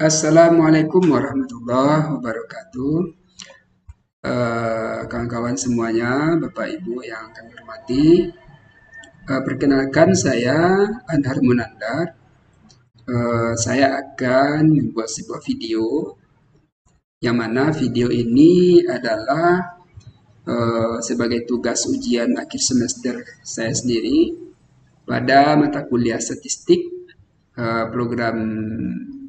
Assalamualaikum warahmatullahi wabarakatuh. Kawan-kawan semuanya, Bapak Ibu yang kami hormati. Perkenalkan saya Anhar Munandar. Saya akan membuat sebuah video yang mana video ini adalah sebagai tugas ujian akhir semester saya sendiri pada mata kuliah statistik program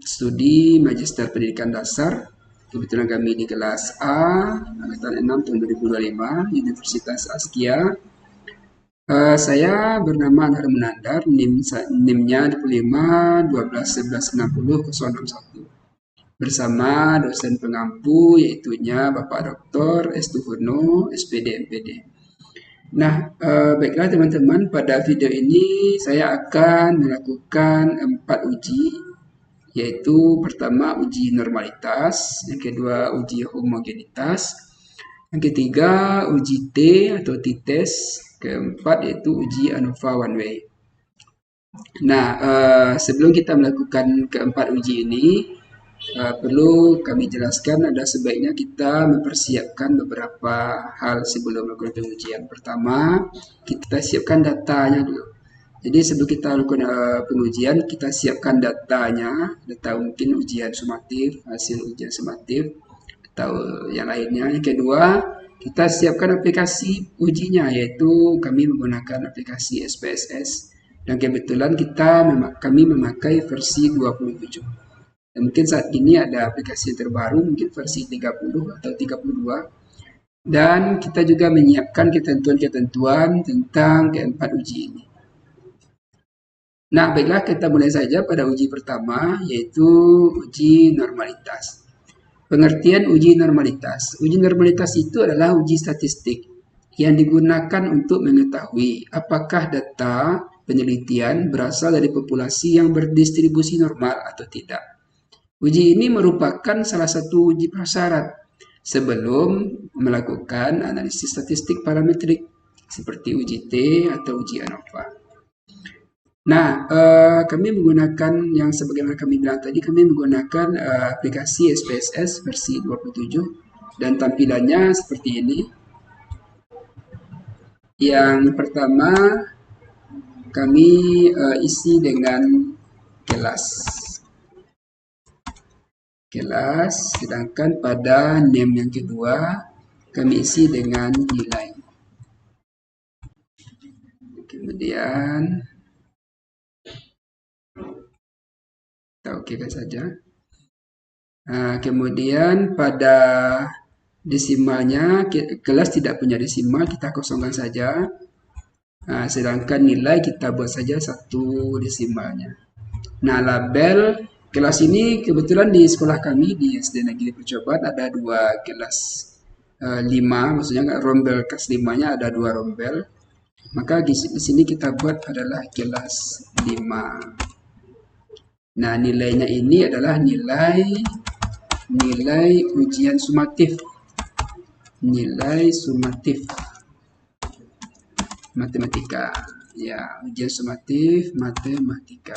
studi Magister Pendidikan Dasar. Kebetulan kami di kelas A, angkatan 6 tahun 2025, Universitas Askia. Saya bernama Anhar Munandar, NIM-nya 25 12 11 60 061. Bersama dosen pengampu yaitunya Bapak Dr. Estuhuno, SPD MPD. Nah, baiklah teman-teman, pada video ini saya akan melakukan 4 uji, yaitu pertama uji normalitas, yang kedua uji homogenitas, yang ketiga uji T atau t-test, keempat yaitu uji ANOVA one way. Nah, sebelum kita melakukan keempat uji ini, perlu kami jelaskan ada sebaiknya kita mempersiapkan beberapa hal sebelum melakukan pengujian. Pertama, kita siapkan datanya dulu. Jadi sebelum kita lakukan pengujian, kita siapkan datanya, data mungkin ujian sumatif, hasil ujian sumatif, atau yang lainnya. Yang kedua, kita siapkan aplikasi ujinya, yaitu kami menggunakan aplikasi SPSS. Dan kebetulan kami memakai versi 27. Dan mungkin saat ini ada aplikasi terbaru, mungkin versi 30 atau 32. Dan kita juga menyiapkan ketentuan-ketentuan tentang keempat uji ini. Nah, baiklah kita mulai saja pada uji pertama, yaitu uji normalitas. Pengertian uji normalitas. Uji normalitas itu adalah uji statistik yang digunakan untuk mengetahui apakah data penelitian berasal dari populasi yang berdistribusi normal atau tidak. Uji ini merupakan salah satu uji prasyarat sebelum melakukan analisis statistik parametrik seperti uji T atau uji ANOVA. Nah, kami menggunakan yang sebagaimana kami bilang tadi, kami menggunakan aplikasi SPSS versi 27 dan tampilannya seperti ini. Yang pertama, kami isi dengan kelas, sedangkan pada name yang kedua, kami isi dengan nilai. Kemudian, kita okekan saja. Kemudian pada desimalnya, kelas tidak punya desimal, kita kosongkan saja. Sedangkan nilai kita buat saja 1 desimalnya. Nah, label kelas ini kebetulan di sekolah kami di SD Negeri Percobaan ada 2 kelas 5, maksudnya rombel kelas 5-nya ada 2 rombel. Maka di sini kita buat adalah kelas 5. Nah, nilainya ini adalah nilai ujian sumatif. Nilai sumatif matematika. Ya, ujian sumatif matematika.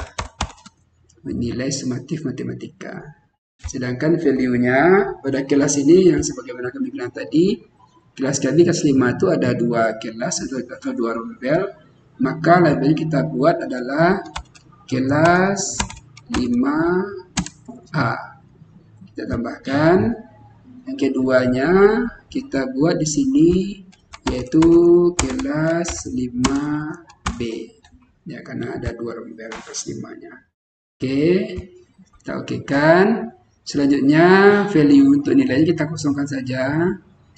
Nilai sumatif matematika. Sedangkan value-nya pada kelas ini yang sebagaimana kami bilang tadi, kelas kami kelas 5 itu ada 2 kelas atau 2 rombel. Maka label kita buat adalah kelas 5A. Kita tambahkan yang keduanya kita buat di sini yaitu kelas 5B. Ya, karena ada 2 rombel kelas 5-nya. Oke, kita okekan. Selanjutnya value untuk nilainya kita kosongkan saja.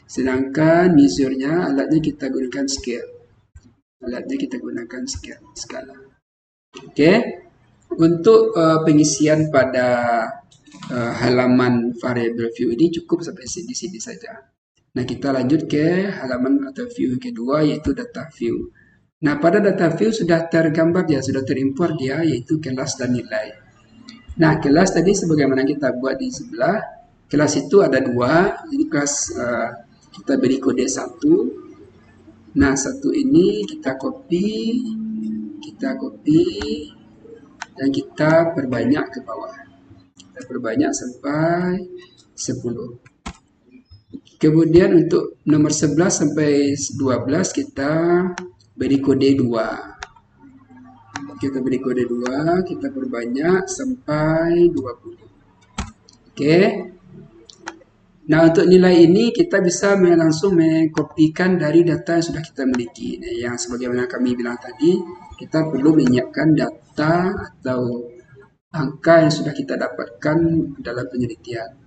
Sedangkan measure-nya alatnya kita gunakan scale. Skala. Oke. Untuk pengisian pada halaman variable view ini cukup sampai di sini saja. Nah, kita lanjut ke halaman atau view yang kedua, yaitu data view. Nah, pada data view sudah tergambar dia, sudah terimport dia, yaitu kelas dan nilai. Nah, kelas tadi sebagaimana kita buat di sebelah, kelas itu ada 2, jadi kelas kita beri kode 1. Nah, 1 ini kita copy, dan kita perbanyak ke bawah. Kita perbanyak sampai 10. Kemudian untuk nomor 11 sampai 12 kita beri kode 2. Kita beri kode 2, kita perbanyak sampai 20. Oke. Nah, untuk nilai ini kita bisa langsung mengkopikan dari data yang sudah kita miliki. Nah, yang sebagaimana kami bilang tadi, kita perlu menyiapkan data atau angka yang sudah kita dapatkan dalam penelitian.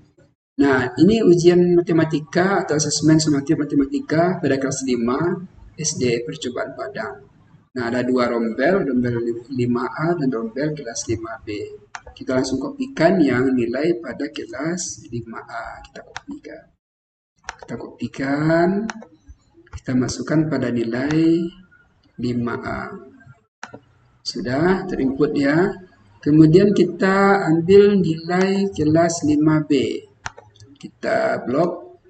Nah, ini ujian matematika atau asesmen sumatif matematika pada kelas 5 SD Percobaan Padang. Nah, ada dua rombel 5A dan rombel kelas 5B. Kita langsung kopikan yang nilai pada kelas 5A. Kita kopikan, kita masukkan pada nilai 5A. Sudah terinput ya. Kemudian kita ambil nilai kelas 5B. Kita blok,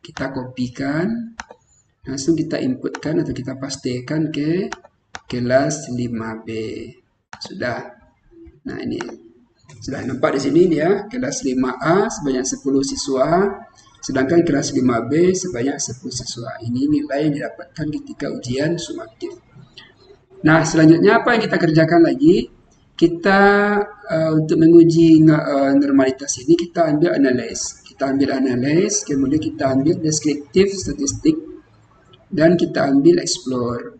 kita kopikan, langsung kita inputkan atau kita pastikan ke kelas 5B. Sudah. Nah, ini sudah nampak di sini dia, kelas 5A sebanyak 10 siswa, sedangkan kelas 5B sebanyak 10 siswa. Ini nilai yang didapatkan ketika ujian sumatif. Nah, selanjutnya apa yang kita kerjakan lagi? Kita untuk menguji normalitas ini kita ambil analyze. Kemudian kita ambil deskriptif statistik, dan kita ambil explore.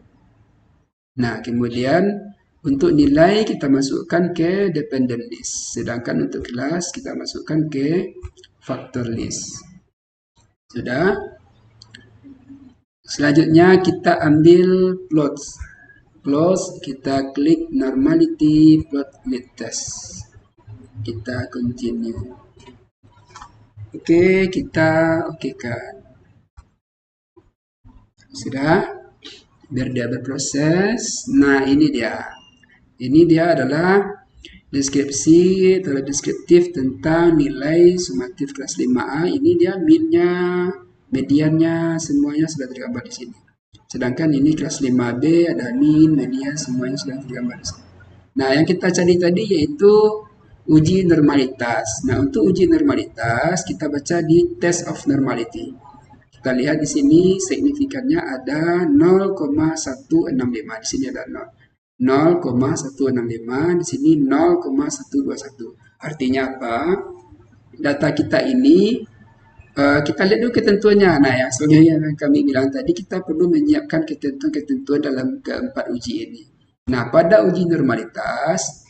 Nah, kemudian untuk nilai kita masukkan ke dependent list. Sedangkan untuk kelas kita masukkan ke factor list. Sudah. Selanjutnya kita ambil plots. Kita klik normality plot lead test. Kita continue. Oke, kita okekan. Sudah. Biar dia berproses. Nah, ini dia. Ini dia adalah deskripsi atau deskriptif tentang nilai sumatif kelas 5A. Ini dia min-nya, mediannya, semuanya sudah tergambar di sini. Sedangkan ini kelas 5B ada min, median, semuanya sudah tergambar di sini. Nah, yang kita cari tadi yaitu uji normalitas. Nah, untuk uji normalitas kita baca di test of normality. Kita lihat di sini signifikannya ada 0,165. Di sini ada 0,165, di sini 0,121. Artinya apa? Data kita ini kita lihat dulu ketentuannya. Nah, ya, sebagai yang kami bilang tadi, kita perlu menyiapkan ketentuan-ketentuan dalam keempat uji ini. Nah, pada uji normalitas,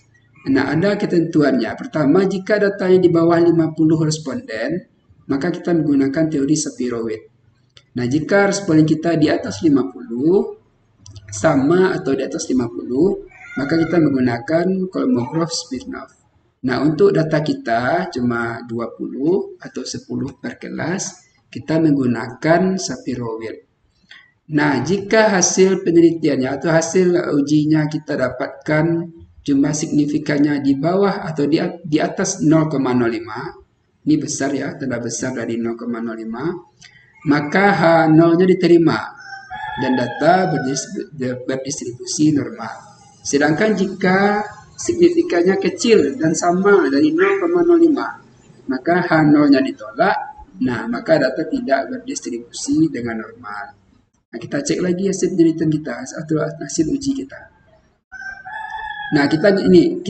nah ada ketentuannya. Pertama, jika datanya di bawah 50 responden, maka kita menggunakan teori Sapir-Whorf. Nah, jika responden kita di atas 50, sama atau di atas 50, maka kita menggunakan Kolmogorov-Smirnov. Nah, untuk data kita cuma 20 atau 10 per kelas, kita menggunakan Sapir-Whorf. Nah, jika hasil penelitiannya atau hasil ujinya kita dapatkan jumlah signifikannya di bawah atau di atas 0,05, ini besar ya, telah besar dari 0,05, maka H0-nya diterima dan data berdistribusi normal. Sedangkan jika signifikannya kecil dan sama dari 0,05, maka H0-nya ditolak, nah maka data tidak berdistribusi dengan normal. Nah, kita cek lagi hasil penelitian kita atau hasil uji kita. Nah, yang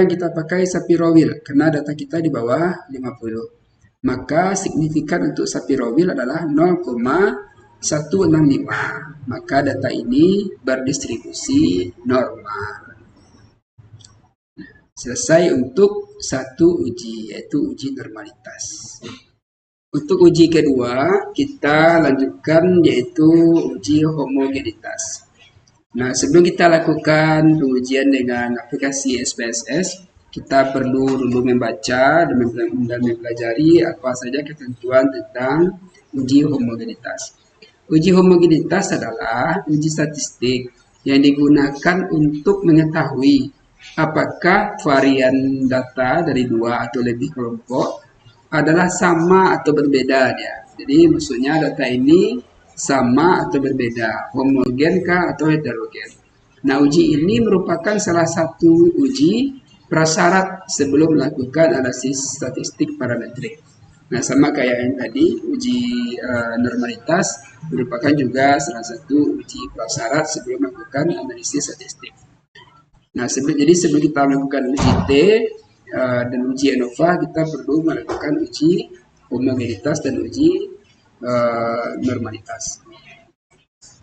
kita pakai Sapir-Whorf karena data kita di bawah 50. Maka signifikan untuk Sapir-Whorf adalah 0,165. Maka data ini berdistribusi normal. Selesai untuk satu uji, yaitu uji normalitas. Untuk uji kedua, kita lanjutkan yaitu uji homogenitas. Nah, sebelum kita lakukan pengujian dengan aplikasi SPSS, kita perlu dulu membaca dan mempelajari apa saja ketentuan tentang uji homogenitas. Uji homogenitas adalah uji statistik yang digunakan untuk mengetahui apakah varian data dari dua atau lebih kelompok adalah sama atau berbeda ya. Jadi maksudnya data ini sama atau berbeda, homogen kah atau heterogen. Nah, uji ini merupakan salah satu uji prasyarat sebelum melakukan analisis statistik parametrik. Nah, sama kayak yang tadi, uji normalitas merupakan juga salah satu uji prasyarat sebelum melakukan analisis statistik. Nah, jadi sebelum kita melakukan uji T dan uji ANOVA, kita perlu melakukan uji homogenitas dan uji normalitas.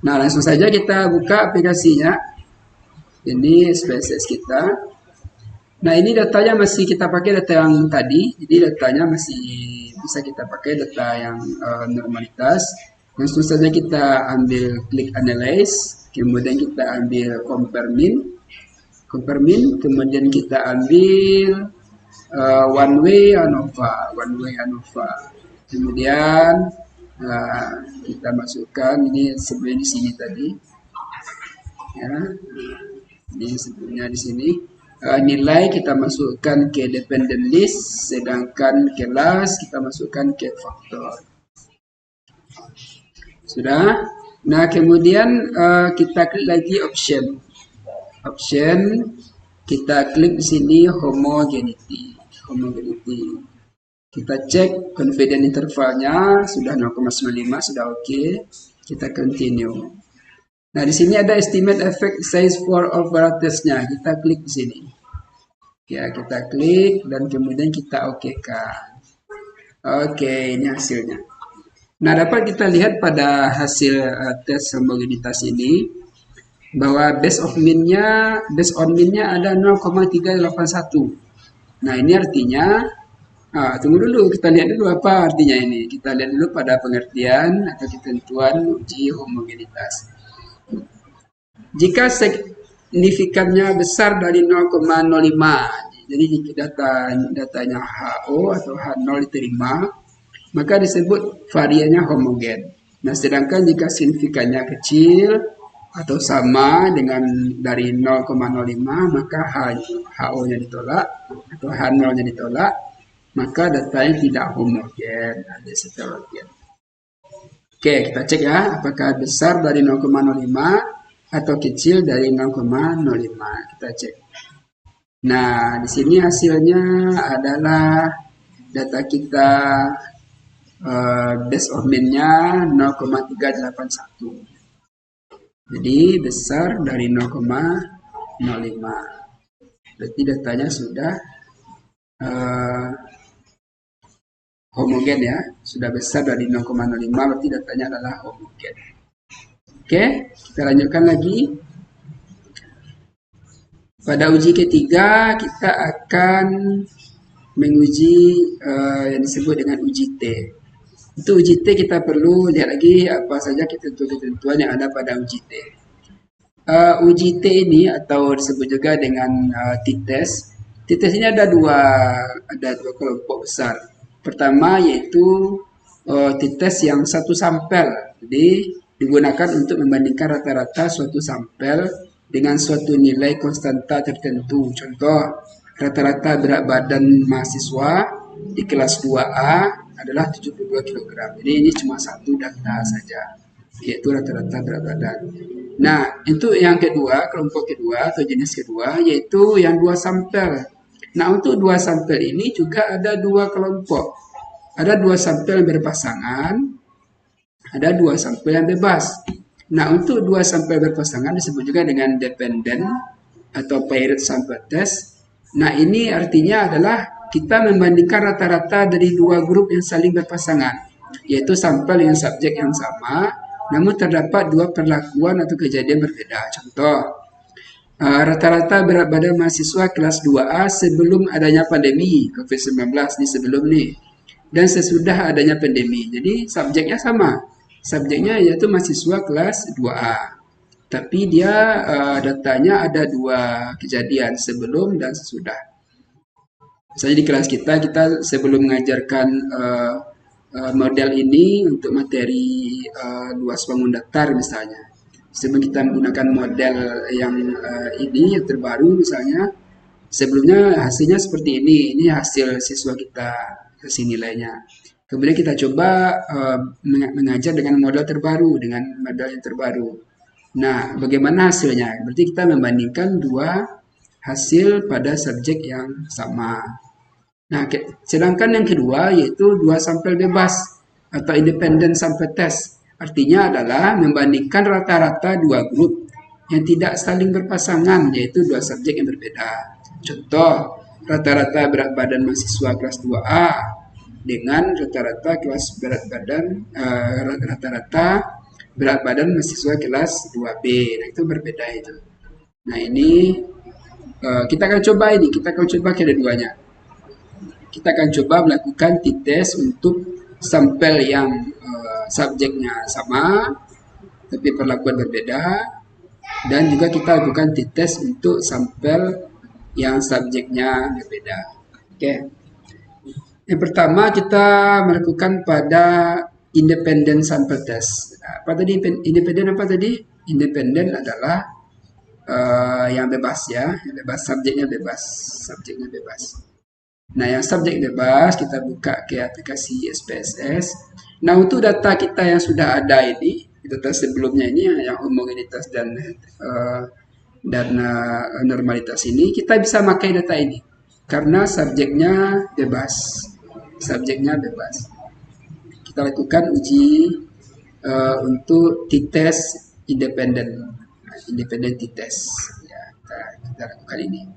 Nah, langsung saja kita buka aplikasinya. Ini SPSS kita. Nah, ini datanya masih kita pakai data yang tadi. Jadi datanya masih bisa kita pakai data yang normalitas. Langsung saja kita ambil klik analyze, kemudian kita ambil compare mean, kemudian kita ambil one way ANOVA. Kemudian kita masukkan ini sebenarnya di sini tadi. Ya, ini sebenarnya di sini. Nilai kita masukkan ke dependent list, sedangkan kelas kita masukkan ke faktor. Sudah. Nah, kemudian kita klik lagi option, kita klik di sini homogeneity. Kita cek confidence intervalnya sudah 0,95, sudah oke. Kita continue. Nah, di sini ada estimate effect size for operators-nya. Kita klik di sini. Ya, kita klik dan kemudian kita oke-kan. Oke, ini hasilnya. Nah, dapat kita lihat pada hasil tes homogenitas ini bahwa base on mean-nya ada 0,381. Nah, ini artinya tunggu dulu, kita lihat dulu apa artinya ini. Kita lihat dulu pada pengertian atau ketentuan uji homogenitas. Jika signifikannya besar dari 0,05, jadi jika datanya HO atau H0 diterima, maka disebut variannya homogen. Nah, sedangkan jika signifikannya kecil atau sama dengan dari 0,05, maka HO-nya ditolak atau H0-nya ditolak, maka datanya tidak homogen, ada heterogen. Oke, kita cek ya, apakah besar dari 0,05 atau kecil dari 0,05. Kita cek. Nah, di sini hasilnya adalah data kita base of mean-nya 0,381. Jadi besar dari 0,05. Berarti datanya sudah homogen ya, sudah besar dari 0,05, berarti datanya adalah homogen. Oke, kita lanjutkan lagi. Pada uji ketiga kita akan menguji yang disebut dengan uji T. Untuk uji T kita perlu lihat lagi apa saja ketentuan-ketentuan yang ada pada uji T. Uji T ini atau disebut juga dengan t-test. T-test ini ada dua kelompok besar. Pertama yaitu t-test yang satu sampel. Jadi digunakan untuk membandingkan rata-rata suatu sampel dengan suatu nilai konstanta tertentu. Contoh, rata-rata berat badan mahasiswa di kelas 2A adalah 72 kg. Jadi ini cuma satu data saja, yaitu rata-rata berat badan. Nah, itu yang kedua, kelompok kedua atau jenis kedua, yaitu yang dua sampel. Nah, untuk dua sampel ini juga ada dua kelompok. Ada dua sampel yang berpasangan, ada dua sampel yang bebas. Nah, untuk dua sampel berpasangan disebut juga dengan dependent atau paired sample test. Nah, ini artinya adalah kita membandingkan rata-rata dari dua grup yang saling berpasangan, yaitu sampel dengan subjek yang sama, namun terdapat dua perlakuan atau kejadian berbeda. Contoh, rata-rata berat badan mahasiswa kelas 2A sebelum adanya pandemi COVID-19 dan sesudah adanya pandemi. Jadi subjeknya sama. Subjeknya yaitu mahasiswa kelas 2A. Tapi dia datanya ada dua kejadian, sebelum dan sesudah. Misalnya di kelas kita sebelum mengajarkan model ini untuk materi luas bangun datar misalnya. Sebelum kita menggunakan model yang ini yang terbaru misalnya, sebelumnya hasilnya seperti ini hasil siswa kita, hasil nilainya. Kemudian kita coba mengajar dengan model yang terbaru. Nah, bagaimana hasilnya? Berarti kita membandingkan dua hasil pada subjek yang sama. Nah, sedangkan yang kedua yaitu dua sampel bebas atau independent sample test. Artinya adalah membandingkan rata-rata dua grup yang tidak saling berpasangan, yaitu dua subjek yang berbeda. Contoh, rata-rata berat badan mahasiswa kelas 2A dengan rata-rata berat badan mahasiswa kelas 2B. Nah, itu berbeda itu. Nah, ini kita akan coba kedua-duanya. Kita akan coba melakukan t-test untuk sampel yang subjeknya sama tapi perlakuan berbeda, dan juga kita lakukan t-test untuk sampel yang subjeknya berbeda. Oke. Yang pertama kita melakukan pada independent sample test. Apa tadi independent apa tadi? Independent adalah yang bebas ya, yang bebas, subjeknya bebas. Nah, yang subjek bebas kita buka ke aplikasi SPSS. Nah, untuk data kita yang sudah ada ini, data sebelumnya ini yang homogenitas dan normalitas ini, kita bisa pakai data ini karena subjeknya bebas. Kita lakukan uji untuk t-test independent t-test. Ya, kita lakukan ini.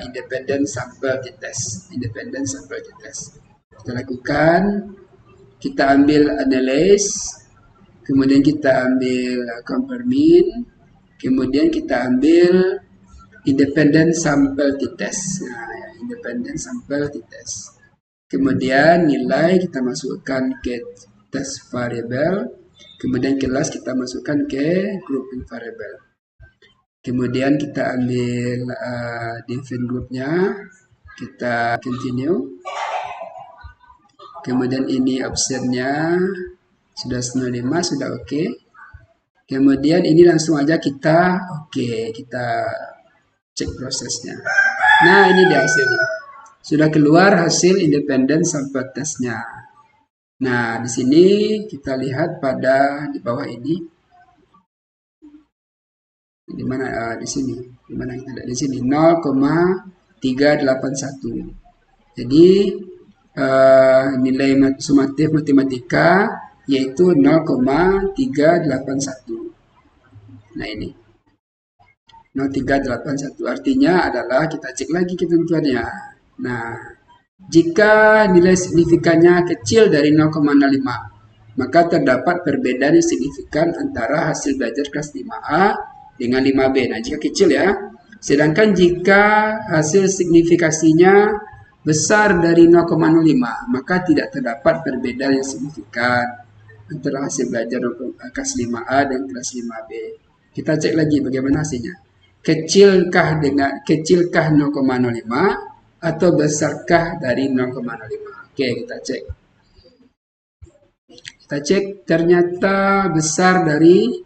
Independent sample t-test. Kita lakukan, kita ambil analyze, kemudian kita ambil compare mean, kemudian kita ambil independent sample t-test. Independent sample t-test. Kemudian nilai kita masukkan ke test variable, kemudian kelas kita masukkan ke grouping variable. Kemudian kita ambil define groupnya, kita continue. Kemudian ini optionnya sudah 95, sudah oke. Kemudian ini langsung aja kita kita cek prosesnya. Nah, ini dia hasilnya. Sudah keluar hasil independent sample testnya. Nah, di sini kita lihat pada di bawah ini. Di mana di sini? Di mana kita lihat di sini 0,381. Jadi nilai sumatif matematika yaitu 0,381. Nah, ini 0,381 artinya adalah kita cek lagi ketentuannya. Nah, jika nilai signifikannya kecil dari 0,05, maka terdapat perbedaan yang signifikan antara hasil belajar kelas 5A dengan 5B. Nah, jika kecil ya. Sedangkan jika hasil signifikasinya besar dari 0,05, maka tidak terdapat perbedaan yang signifikan antara hasil belajar kelas 5A dan kelas 5B. Kita cek lagi bagaimana hasilnya. Kecilkah 0,05 atau besarkah dari 0,05? Oke, kita cek. Ternyata besar dari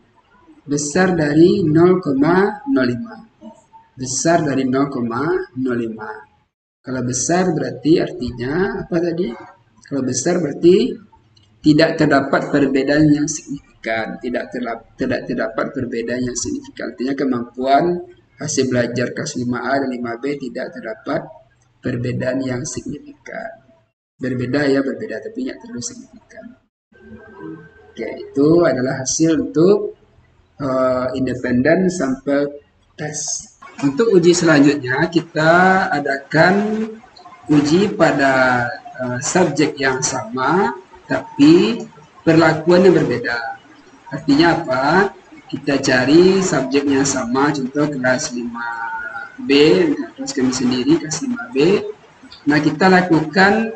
0,05. Besar dari 0,05. Kalau besar berarti artinya apa tadi? Kalau besar berarti tidak terdapat perbedaan yang signifikan. Tidak terdapat perbedaan yang signifikan. Artinya kemampuan hasil belajar kelas 5A dan 5B tidak terdapat perbedaan yang signifikan. Berbeda tapi tidak terlalu signifikan. Oke, itu adalah hasil untuk independent sample test. Untuk uji selanjutnya kita adakan uji pada subjek yang sama tapi perlakuan yang berbeda. Artinya apa? Kita cari subjeknya sama, contoh kelas 5B, kelas kami sendiri kelas 5B. Nah, kita lakukan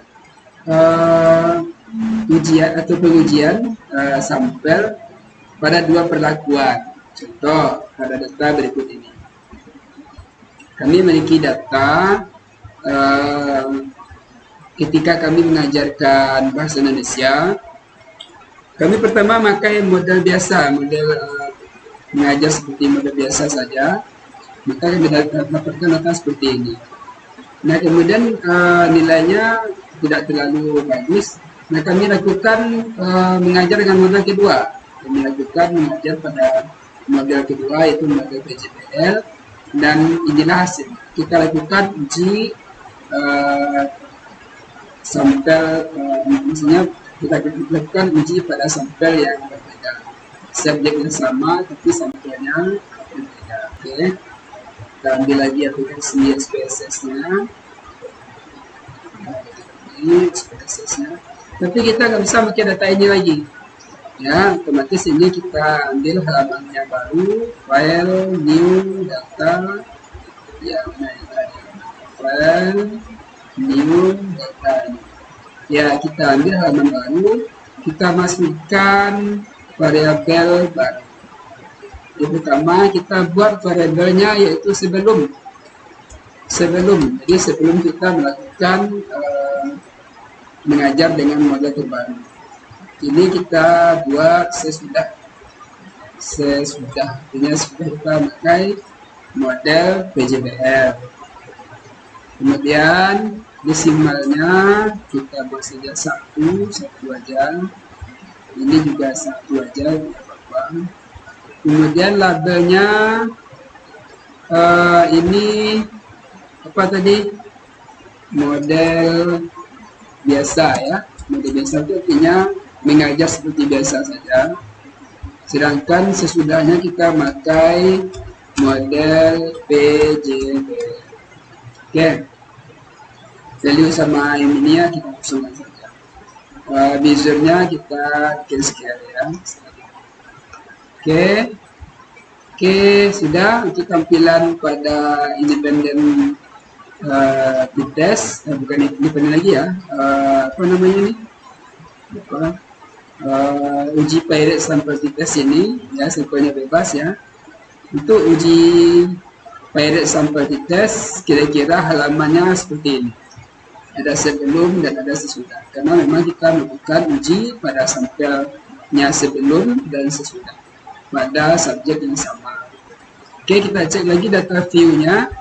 ujian atau pengujian sampel pada dua perlakuan. Contoh pada data berikut ini. Kami memiliki data ketika kami mengajarkan bahasa Indonesia. Kami pertama memakai model biasa, mengajar seperti model biasa saja. Maka kami dapatkan data seperti ini. Nah, kemudian nilainya tidak terlalu bagus. Nah, kami lakukan mengajar dengan model kedua. Kami lakukan mengajar pada model kedua, yaitu model PJPL. Dan inilah hasil. Kita lakukan uji sampel, maksudnya kita lakukan uji pada sampel yang berbeda. Subjeknya sama, tapi sampelnya berbeda. Oke. Kita ambil lagi aplikasi SPSS-nya. Ini SPSS-nya. Tapi kita nggak bisa pakai data ini lagi. Ya, otomatis ini kita ambil halaman yang baru, file, new, data, ya, file, new, data. Ya, kita ambil halaman baru, kita masukkan variabel baru. Yang pertama kita buat variabelnya yaitu sebelum. Jadi sebelum kita melakukan mengajar dengan model terbaru. Ini kita buat sesudah. Artinya sudah kita pakai model PJBL. Kemudian desimalnya kita buat saja satu aja. Ini juga satu aja, tidak apa-apa. Kemudian labelnya ini apa tadi? Model biasa ya. Model biasa itu artinya mengajar seperti biasa saja. Sedangkan sesudahnya kita pakai model PJB. Oke. Value sama yang ini ya kita kosongkan saja. Bezier-nya kita bikin sekian ya. Oke, sudah untuk tampilan pada independen test, bukan independen lagi ya. Apa namanya ini? Uji pirate sample test ini ya, sampelnya bebas ya. Untuk uji pirate sample test kira-kira halamannya seperti ini. Ada sebelum dan ada sesudah. Karena memang kita melakukan uji pada sampelnya sebelum dan sesudah pada subjek yang sama. Oke, kita cek lagi data view-nya.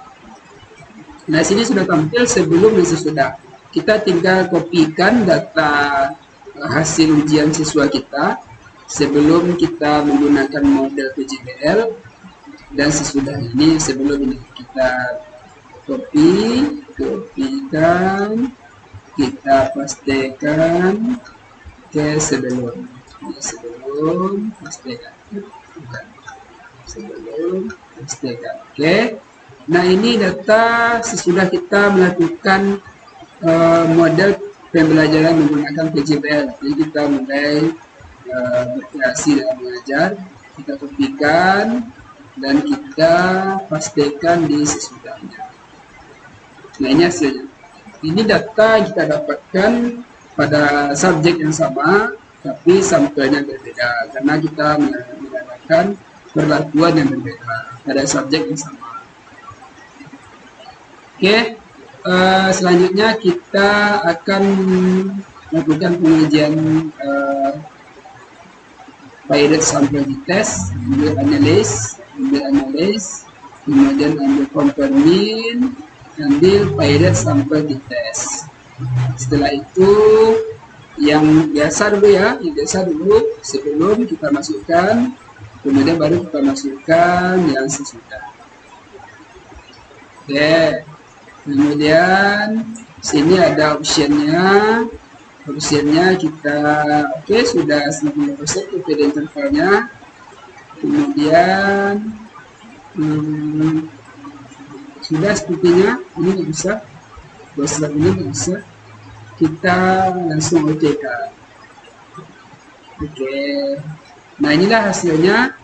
Nah, sini sudah tampil sebelum dan sesudah. Kita tinggal kopikan data hasil ujian siswa kita sebelum kita menggunakan model PJBL dan sesudah ini. Sebelum ini kita kopikan, kita pastikan ke sebelum pastikan, sebelum pastikan. Oke. Nah, ini data sesudah kita melakukan model pembelajaran menggunakan PJBL. Jadi kita mulai berkreasi dalam mengajar, kita kopikan dan kita pastikan di sesudahnya. Nah, ini hasilnya. Ini data kita dapatkan pada subjek yang sama, tapi sampelnya berbeda karena kita menggunakan perlakuan yang berbeda pada subjek yang sama. Oke. Selanjutnya kita akan melakukan pengujian pirate sample test, ambil analyze, kemudian ambil confirming, ambil pirate sample test. Setelah itu yang biasa dulu ya, sebelum kita masukkan, kemudian baru kita masukkan yang sesudah. Oke. Kemudian sini ada optionnya kita sudah 90% PPD intervalnya. Kemudian sudah sepertinya ini nggak bisa, setelah ini nggak bisa, kita langsung OTK. Oke. Nah, inilah hasilnya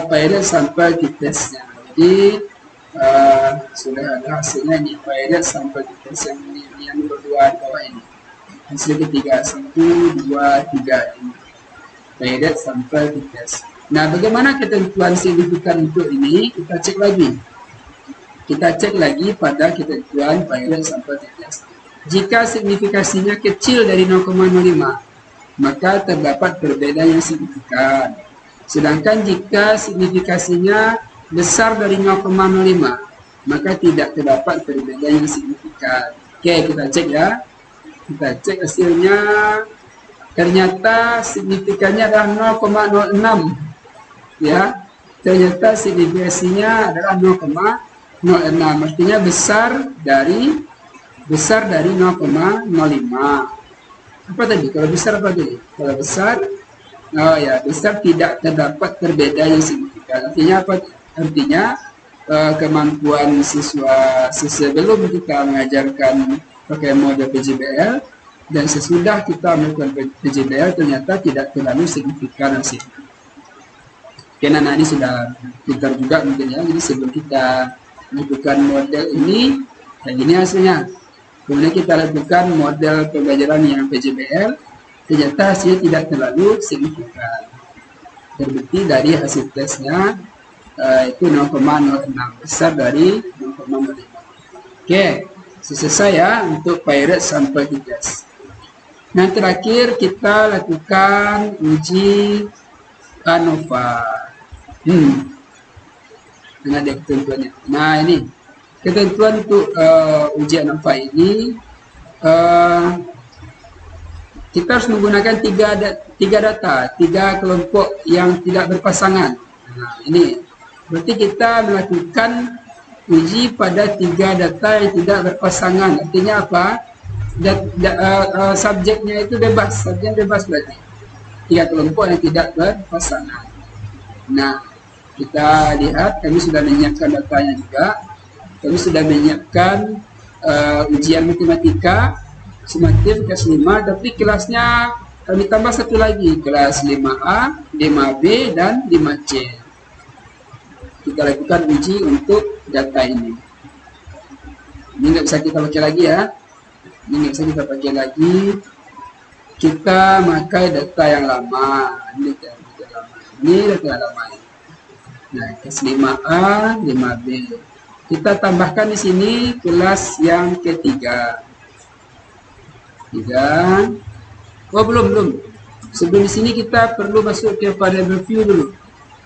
pirate sample testnya. Jadi sudah ada hasilnya di pirate sample test yang nomor 2 di bawah ini. Hasil ketiga 1, 2, 3 ini pirate sample test. Nah, bagaimana ketentuan signifikan untuk ini? Kita cek lagi pada ketentuan pirate sample test. Jika signifikasinya kecil dari 0,05, maka terdapat perbedaan yang signifikan. Sedangkan jika signifikasinya besar dari 0,05, maka tidak terdapat perbedaan yang signifikan. Oke, kita cek ya. Kita cek hasilnya. Ternyata signifikannya adalah 0,06. Ya. ternyata deviasinya adalah 0,06, artinya besar dari 0,05. Apa tadi? Kalau besar apa tadi? Kalau besar, oh ya, besar tidak terdapat perbedaan yang signifikan. Artinya apa? Artinya kemampuan siswa sebelum kita mengajarkan pakai model PJBL dan sesudah kita melakukan PJBL ternyata tidak terlalu signifikan hasilnya. Karena anak ini sudah pintar juga mungkin ya, jadi sebelum kita lakukan model ini, kayak gini hasilnya. Kemudian kita lakukan model pembelajaran yang PJBL, ternyata hasilnya tidak terlalu signifikan. Terbukti dari hasil tesnya itu 0,06, besar dari 0,05. Oke, selesai ya untuk Pirate sampai test. Nah, terakhir kita lakukan uji ANOVA. Ini ada ketentuannya. Nah, ini ketentuan untuk uji ANOVA ini kita harus menggunakan tiga data, 3 kelompok yang tidak berpasangan. Nah, ini berarti kita melakukan uji pada 3 data yang tidak berpasangan. Artinya apa? Subjeknya itu bebas, subjeknya bebas berarti 3 kelompok yang tidak berpasangan. Nah, kita lihat kami sudah menyiapkan datanya juga. Kami sudah menyiapkan ujian matematika sumatif kelas 5, tapi kelasnya kami tambah satu lagi, kelas 5A, 5B, dan 5C. Kita lakukan uji untuk data ini. Ini nggak bisa kita pakai lagi ya. Ini nggak bisa kita pakai lagi. Kita pakai data yang lama. Ini data lama. Ini data yang lama. Nah, kelas 5A, 5B. Kita tambahkan di sini kelas yang ketiga. Oh, belum. Sebelum di sini kita perlu masuk ke variable view dulu.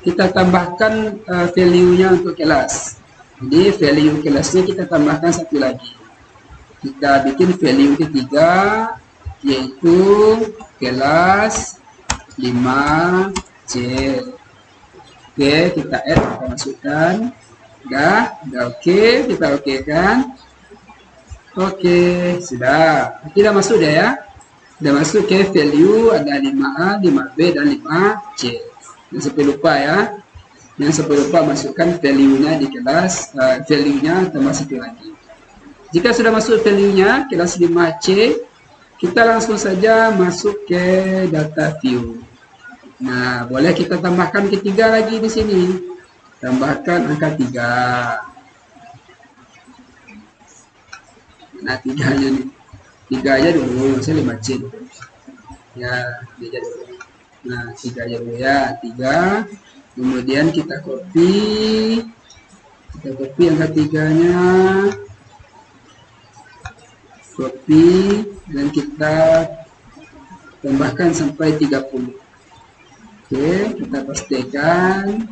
Kita tambahkan value-nya untuk kelas. Jadi value kelasnya kita tambahkan satu lagi. Kita bikin value ketiga, yaitu kelas 5C. Oke, kita add, kita masukkan. Udah oke, kita oke kan? Oke, sudah. Kita masuk deh ya. Sudah masuk ke value, ada 5A, 5B, dan 5C. Jangan sampai lupa ya. Jangan sampai lupa masukkan value-nya di kelas, value-nya tambah satu lagi. Jika sudah masuk value-nya, kelas 5C, kita langsung saja masuk ke data view. Nah, boleh kita tambahkan ketiga lagi di sini. Tambahkan angka 3. Nah, 3-nya nih. 3 aja dulu, saya 5C dulu. Ya, 3 aja dulu. Nah, 3 aja dulu ya, 3. Kemudian kita copy angka 3-nya. Copy, dan kita tambahkan sampai 30. Oke, kita pastikan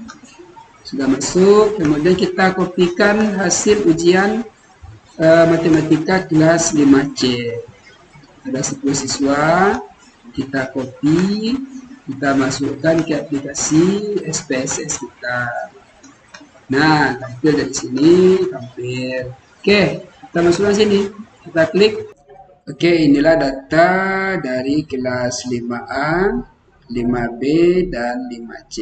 sudah masuk. Kemudian kita kopikan hasil ujian matematika kelas 5C. Ada 10 siswa, kita copy, kita masukkan ke aplikasi SPSS kita. Nah, tampil dari sini, tampil. Oke, kita masukkan sini. Kita klik. Oke, inilah data dari kelas 5A, 5B, dan 5C.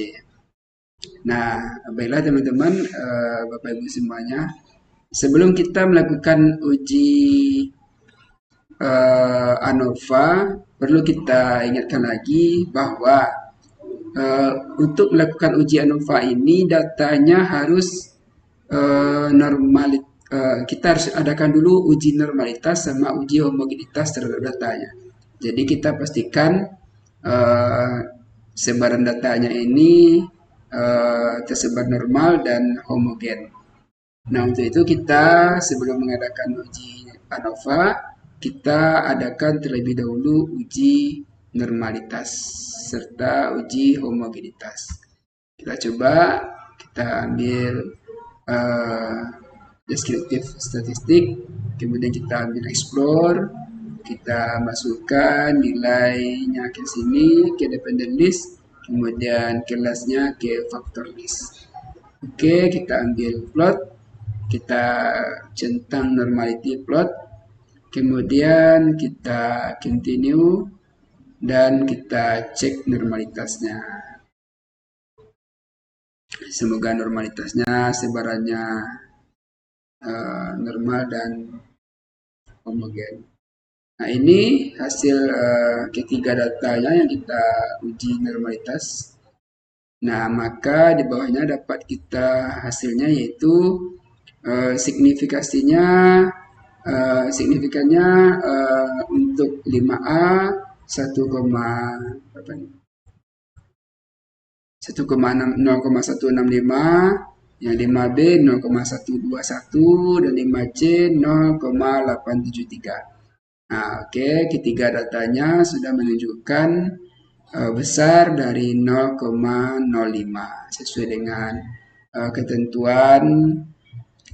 Nah, baiklah teman-teman, Bapak Ibu semuanya. Sebelum kita melakukan uji ANOVA, perlu kita ingatkan lagi bahwa untuk melakukan uji ANOVA ini datanya harus kita harus adakan dulu uji normalitas sama uji homogenitas terhadap datanya. Jadi kita pastikan sebaran datanya ini tersebar normal dan homogen. Nah, untuk itu kita sebelum mengadakan uji ANOVA, kita adakan terlebih dahulu uji normalitas serta uji homogenitas. Kita coba, kita ambil deskriptif statistik, kemudian kita ambil explore, kita masukkan nilainya ke sini, ke dependent list, kemudian kelasnya ke factor list. Oke, kita ambil plot, kita centang normality plot, kemudian kita continue dan kita cek normalitasnya. Semoga normalitasnya sebarannya normal dan homogen. Nah, ini hasil ketiga datanya yang kita uji normalitas. Nah, maka di bawahnya dapat kita hasilnya yaitu signifikasinya signifikannya untuk 5A 0,165, yang 5B 0,121 dan 5C 0,873. Nah, oke, ketiga datanya sudah menunjukkan besar dari 0,05 sesuai dengan ketentuan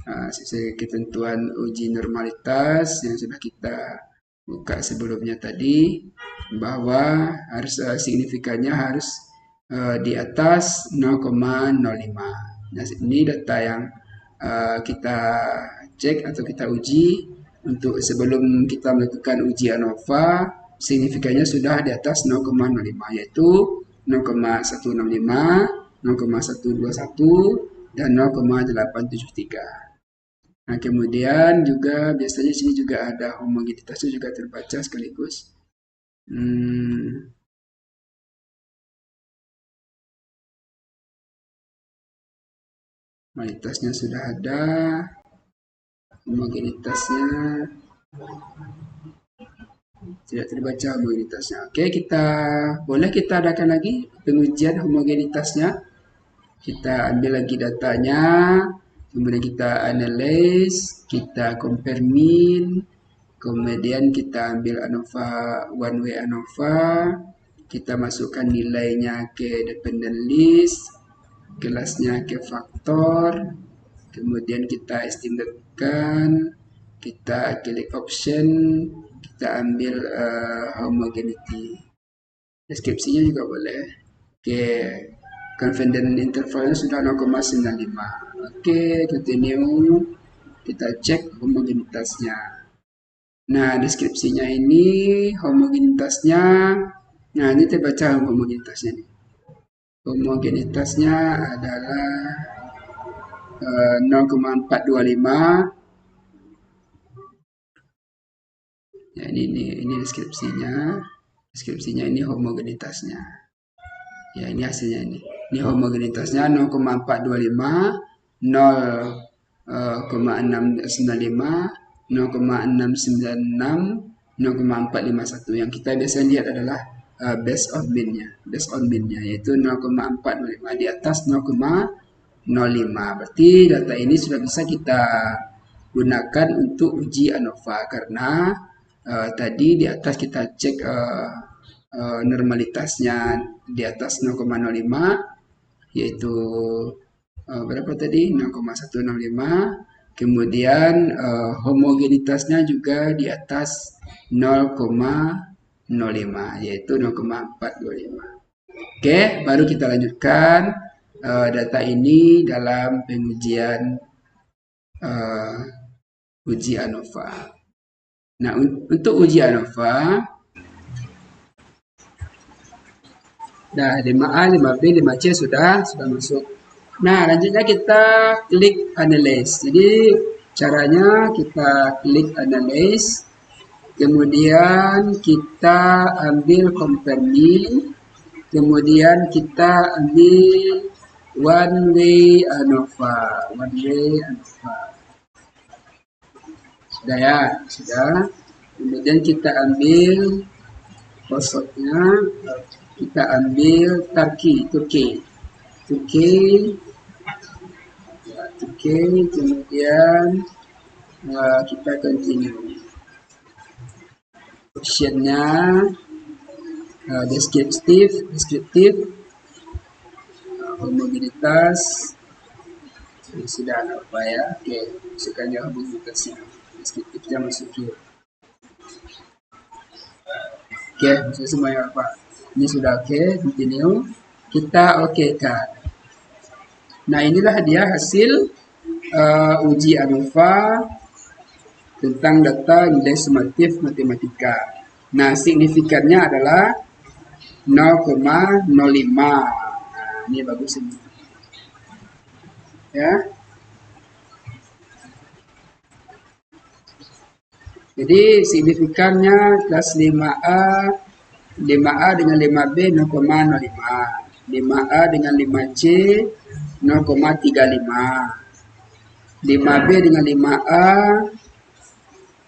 sesuai ketentuan uji normalitas yang sudah kita buka sebelumnya tadi, bahwa harus signifikannya harus di atas 0,05. Nah, ini data yang kita cek atau kita uji untuk sebelum kita melakukan uji ANOVA, signifikannya sudah di atas 0,05, yaitu 0,165, 0,121, dan 0,873. Nah, kemudian juga biasanya sini juga ada homogenitasnya juga terbaca sekaligus. Homogenitasnya sudah ada, homogenitasnya tidak terbaca homogenitasnya. Oke, boleh kita adakan lagi pengujian homogenitasnya. Kita ambil lagi datanya, kemudian kita analyze, kita compare mean, kemudian kita ambil ANOVA, one way ANOVA, kita masukkan nilainya ke dependent list, kelasnya ke faktor, kemudian kita estimatekan, kita klik option, kita ambil homogeneity. Deskripsinya juga boleh. Oke, confidence intervalnya sudah 0,95. Oke, continue. Kita cek homogenitasnya. Nah, deskripsinya ini homogenitasnya. Nah, ini terbaca homogenitasnya nih. Homogenitasnya adalah 0,425. Ya, ini deskripsinya. Deskripsinya ini homogenitasnya. Ya, ini hasilnya ini. Ini homogenitasnya 0,425, 0,695, 0,696, 0,451. Yang kita biasanya lihat adalah base on mean-nya yaitu 0,405 di atas 0,05. Berarti data ini sudah bisa kita gunakan untuk uji ANOVA karena tadi di atas kita cek normalitasnya di atas 0,05 yaitu berapa tadi 0,165, kemudian homogenitasnya juga di atas 0,05 yaitu 0,425. Oke, baru kita lanjutkan data ini dalam pengujian uji ANOVA. Nah, untuk uji ANOVA, nah 5A, 5B, 5C sudah masuk. Nah, lanjutnya kita klik analyze. Jadi caranya kita klik analyze, kemudian kita ambil compare mean, kemudian kita ambil one way ANOVA. Sudah ya, sudah. Kemudian kita ambil posotnya, kita ambil Turki, kemudian kita continue. Optionnya deskriptif, homogenitas, sudah apa ya? Oke, masukkannya homogenitasnya, deskriptifnya masukin. Oke, semuanya apa? Ini sudah oke, continue. Kita oke kan. Nah, inilah dia hasil uji ANOVA tentang data nilai sumatif matematika. Nah, signifikannya adalah 0,05. Nah, ini bagus ini. Ya. Jadi signifikannya kelas 5A 5A dengan 5B 0,05. 5A dengan 5C 0,35. 5B dengan 5A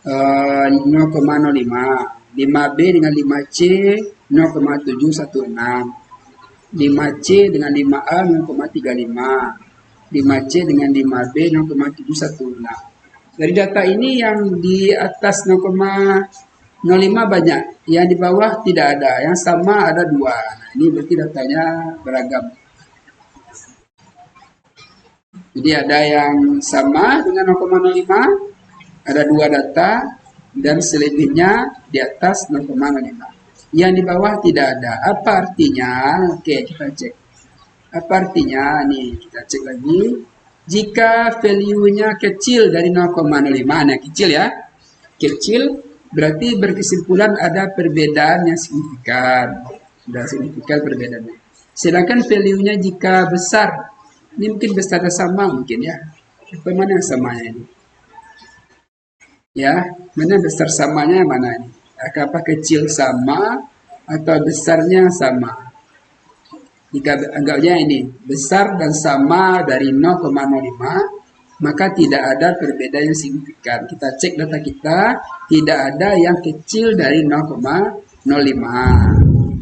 0,05. 5B dengan 5C 0,716. 5C dengan 5A 0,35. 5C dengan 5B 0,716. Dari data ini yang di atas 0,05 banyak, yang di bawah tidak ada, yang sama ada 2. Nah, ini berarti datanya beragam. Jadi ada yang sama dengan 0,05, ada 2 data, dan selebihnya di atas 0,05. Yang di bawah tidak ada. Apa artinya? Oke, kita cek. Apa artinya? Nih, kita cek lagi. Jika value-nya kecil dari 0,05, nah kecil ya. Kecil berarti berkesimpulan ada perbedaan yang signifikan. Sudah signifikan perbedaannya. Sedangkan value-nya jika besar, ini mungkin besar sama mungkin ya. Mana yang samanya ini? Ya, mana besar samanya mana ini? Apakah kecil sama atau besarnya sama? Jika anggapnya ini besar dan sama dari 0,05, maka tidak ada perbedaan yang signifikan. Kita cek data kita, tidak ada yang kecil dari 0,05.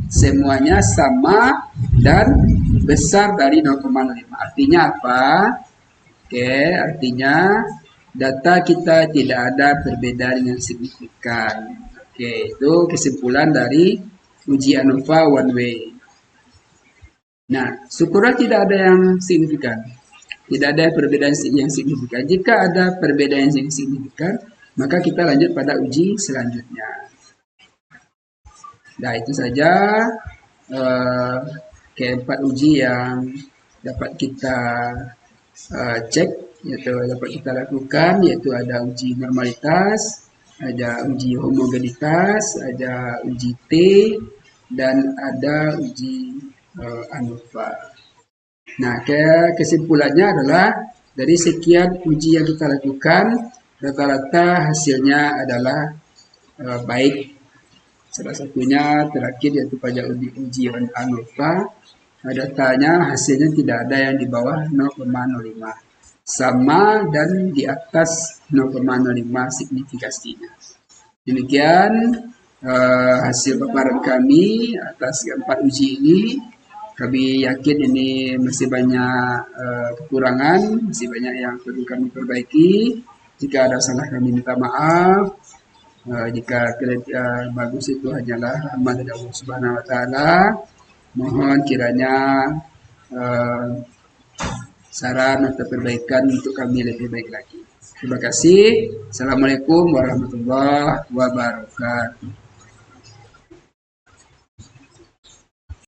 Semuanya sama dan besar dari 0,05. Artinya apa? Oke, artinya data kita tidak ada perbedaan yang signifikan. Oke, itu kesimpulan dari uji ANOVA one way. Nah, syukurlah tidak ada yang signifikan. Tidak ada perbedaan yang signifikan. Jika ada perbedaan yang signifikan, maka kita lanjut pada uji selanjutnya. Nah, itu saja keempat uji yang dapat kita cek, yaitu dapat kita lakukan, yaitu ada uji normalitas, ada uji homogenitas, ada uji T, dan ada uji ANOVA. Nah, kesimpulannya adalah dari sekian uji yang kita lakukan, rata-rata hasilnya adalah baik. Salah satunya terakhir yaitu pada uji ANOVA, datanya hasilnya tidak ada yang di bawah 0,05. Sama dan di atas 0,05 signifikasinya. Demikian hasil paparan kami atas 4 uji ini. Kami yakin ini masih banyak kekurangan, masih banyak yang perlu kami perbaiki. Jika ada salah kami minta maaf. Jika bagus itu hanyalah rahmat dari Allah Subhanahu Wa Taala. Mohon kiranya saran atau perbaikan untuk kami lebih baik lagi. Terima kasih. Assalamualaikum warahmatullahi wabarakatuh.